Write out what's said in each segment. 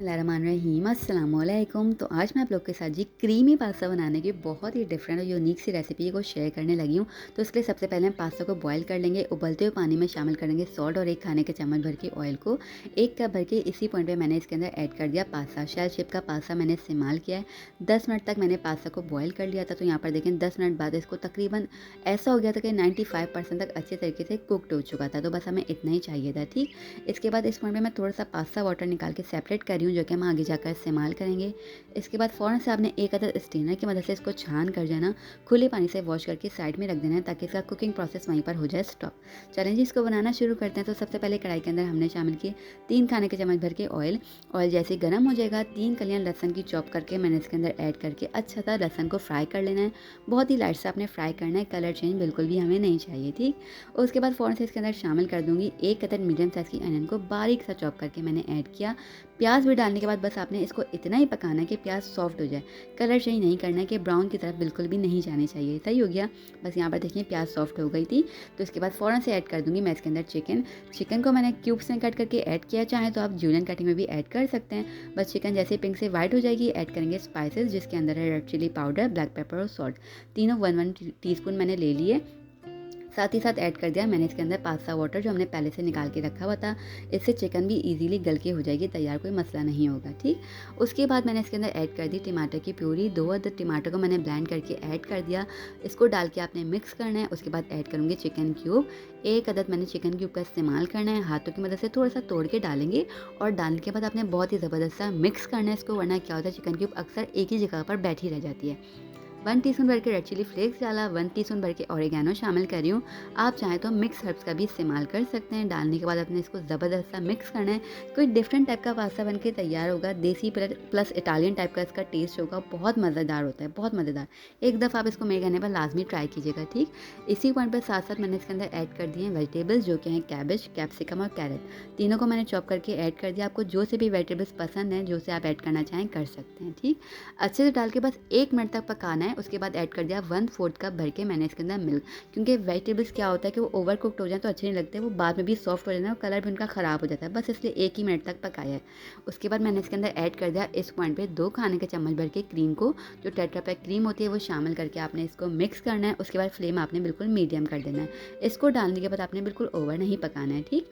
बिस्मिल्लाहिर्रहमानिर्रहीम अस्सलामुअलैकुम। तो आज मैं आप लोग के साथ जी क्रीमी पास्ता बनाने की बहुत ही डिफरेंट और यूनिक सी रेसिपी को शेयर करने लगी हूँ। तो इसके लिए सबसे पहले हम पास्ता को बॉईल कर लेंगे। उबलते हुए पानी में शामिल करेंगे सॉल्ट और 1 खाने के चम्मच भर के ऑयल को। 1 कप भर के इसी पॉइंट पे मैंने इसके अंदर ऐड कर दिया पास्ता। शेल शेप का पास्ता मैंने इस्तेमाल किया है। 10 मिनट तक मैंने पास्ता को बॉयल कर लिया था। तो यहाँ पर देखें 10 मिनट बाद इसको तकरीबन ऐसा हो गया था कि 95% तक अच्छे तरीके से कुकड हो चुका था। तो बस हमें इतना ही चाहिए था, ठीक। इसके बाद इस पॉइंट पे मैं थोड़ा सा पास्ता वाटर निकाल के सेपरेट कर रही हूँ, जो कि हम आगे जाकर इस्तेमाल करेंगे। इसके बाद फ़ौरन से आपने एक अदद स्टेनर की मदद से इसको छान कर जाना, खुले पानी से वॉश करके साइड में रख देना है ताकि इसका कुकिंग प्रोसेस वहीं पर हो जाए स्टॉप। चलें जी, इसको बनाना शुरू करते हैं। तो सबसे पहले कढ़ाई के अंदर हमने शामिल किए 3 खाने के चम्मच भर के ऑयल। ऑयल जैसे ही गर्म हो जाएगा 3 कलियां लहसुन की चॉप करके मैंने इसके अंदर ऐड करके अच्छा सा लहसुन को फ्राई कर लेना है। बहुत ही लाइट से आपने फ्राई करना है, कलर चेंज बिल्कुल भी हमें नहीं चाहिए, ठीक। और उसके बाद फ़ौरन से इसके अंदर शामिल कर दूंगी 1 अदद मीडियम साइज़ की अनियन को बारीक सा चॉप करके मैंने ऐड किया। प्याज भी डालने के बाद बस आपने इसको इतना ही पकाना है कि प्याज सॉफ्ट हो जाए, कलर चेंज नहीं करना है कि ब्राउन की तरफ बिल्कुल भी नहीं जानी चाहिए। सही हो गया। बस यहाँ पर देखिए प्याज सॉफ्ट हो गई थी। तो इसके बाद फ़ौरन से ऐड कर दूंगी मैं इसके अंदर चिकन को मैंने क्यूब्स में कट करके ऐड किया, चाहे तो आप जूलियन कटिंग में भी ऐड कर सकते हैं। बस चिकन जैसे पिंक से वाइट हो जाएगी ऐड करेंगे स्पाइसेस, जिसके अंदर है red chili powder, black pepper और सॉल्ट। तीनों 1-1 टीस्पून मैंने ले लिए। साथ ही साथ ऐड कर दिया मैंने इसके अंदर पास्ता वाटर, जो हमने पहले से निकाल के रखा हुआ था। इससे चिकन भी इजीली गल के हो जाएगी तैयार, कोई मसला नहीं होगा, ठीक। उसके बाद मैंने इसके अंदर ऐड कर दी टमाटर की प्यूरी। 2 अदद टमाटर को मैंने ब्लेंड करके ऐड कर दिया। इसको डाल के आपने मिक्स करना है। उसके बाद ऐड करूँगी चिकन क्यूब। 1 अदद मैंने चिकन क्यूब का इस्तेमाल करना है, हाथों की मदद से थोड़ा सा तोड़ के डालेंगे। और डालने के बाद आपने बहुत ही ज़बरदस्त सा मिक्स करना है इसको, वरना क्या होता है चिकन क्यूब अक्सर एक ही जगह पर बैठी रह जाती है। 1 टीस्पून भर के रेड चिली फ्लेक्स डाला, 1 टीस्पून भर के ऑरिगेनो शामिल कर रही हूँ। आप चाहें तो मिक्स हर्ब्स का भी इस्तेमाल कर सकते हैं। डालने के बाद आपने इसको ज़बरदस्त सा मिक्स करना है। कोई डिफरेंट टाइप का पास्ता बन के तैयार होगा, देसी प्लस इटालियन टाइप का इसका टेस्ट होगा, बहुत मज़ेदार होता है, बहुत मज़ेदार। एक दफ़ा आप इसको मेरे कहने पर लाजमी ट्राई कीजिएगा, ठीक। इसी पॉइंट पर साथ साथ मैंने इसके अंदर ऐड कर दिए हैं वेजिटेबल्स, जो कि हैं कैबेज, कैप्सिकम और कैरेट। तीनों को मैंने चॉप करके ऐड कर दिया। आपको जो से भी वेजिटेबल्स पसंद हैं, जो से आप ऐड करना चाहें कर सकते हैं, ठीक। अच्छे से डाल के बस 1 मिनट तक पकाना है। उसके बाद ऐड कर दिया 1/4 कप भर के मैंने इसके अंदर मिल्क, क्योंकि वेजिटेबल्स क्या होता है कि वो ओवर कुक्ड हो जाए तो अच्छे नहीं लगते, वो बाद में भी सॉफ्ट हो जाते हैं और कलर भी उनका ख़राब हो जाता है, बस इसलिए 1 ही मिनट तक पकाया है। उसके बाद मैंने इसके अंदर ऐड कर दिया इस पॉइंट पे 2 खाने के चम्मच भर के क्रीम को, जो टेट्रा पैक क्रीम होती है वो शामिल करके आपने इसको मिक्स करना है। उसके बाद फ्लेम आपने बिल्कुल मीडियम कर देना है। इसको डालने के बाद आपने बिल्कुल ओवर नहीं पकाना है, ठीक।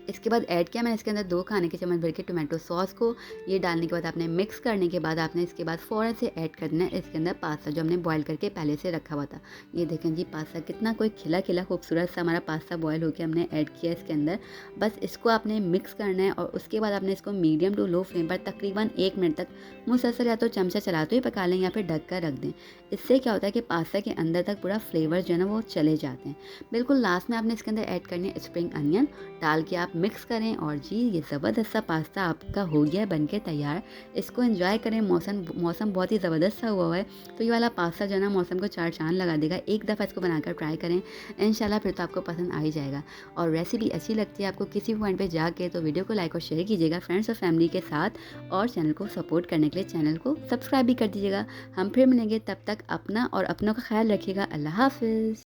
इसके बाद ऐड किया मैंने इसके अंदर 2 खाने के चम्मच भर के टोमेटो सॉस को। ये डालने के बाद आपने मिक्स करने के बाद आपने इसके बाद फ़ौरन से ऐड कर देना है इसके अंदर पास्ता, जो हमने बॉईल करके पहले से रखा हुआ था। ये देखें जी पास्ता कितना कोई खिला खिला खूबसूरत सा हमारा पास्ता बॉईल होकर हमने ऐड किया इसके अंदर। बस इसको आपने मिक्स करना है और उसके बाद आपने इसको मीडियम टू लो फ्लेम पर तकरीबन 1 मिनट तक मुसलसल या तो चमचा चलाते हुए पका लें या फिर ढक कर रख दें। इससे क्या होता है कि पास्ता के अंदर तक पूरा फ्लेवर जो है ना वो चले जाते हैं। बिल्कुल लास्ट में आपने इसके अंदर ऐड करनी है स्प्रिंग अनियन, डाल के आप मिक्स करें और जी ये ज़बरदस्त सा पास्ता आपका हो गया है बनके तैयार। इसको एंजॉय करें। मौसम मौसम बहुत ही ज़बरदस्त सा हुआ है, तो ये वाला पास्ता जो है ना मौसम को 4 चाँद लगा देगा। एक दफ़ा इसको बनाकर ट्राई करें, इंशाल्लाह फिर तो आपको पसंद आ ही जाएगा। और रेसिपी अच्छी लगती है आपको किसी भी पॉइंट पे जाके तो वीडियो को लाइक और शेयर कीजिएगा फ्रेंड्स और फैमिली के साथ, और चैनल को सपोर्ट करने के लिए चैनल को सब्सक्राइब भी कर दीजिएगा। हम फिर मिलेंगे, तब तक अपना और अपनों का ख्याल रखिएगा। अल्लाह हाफ़िज़।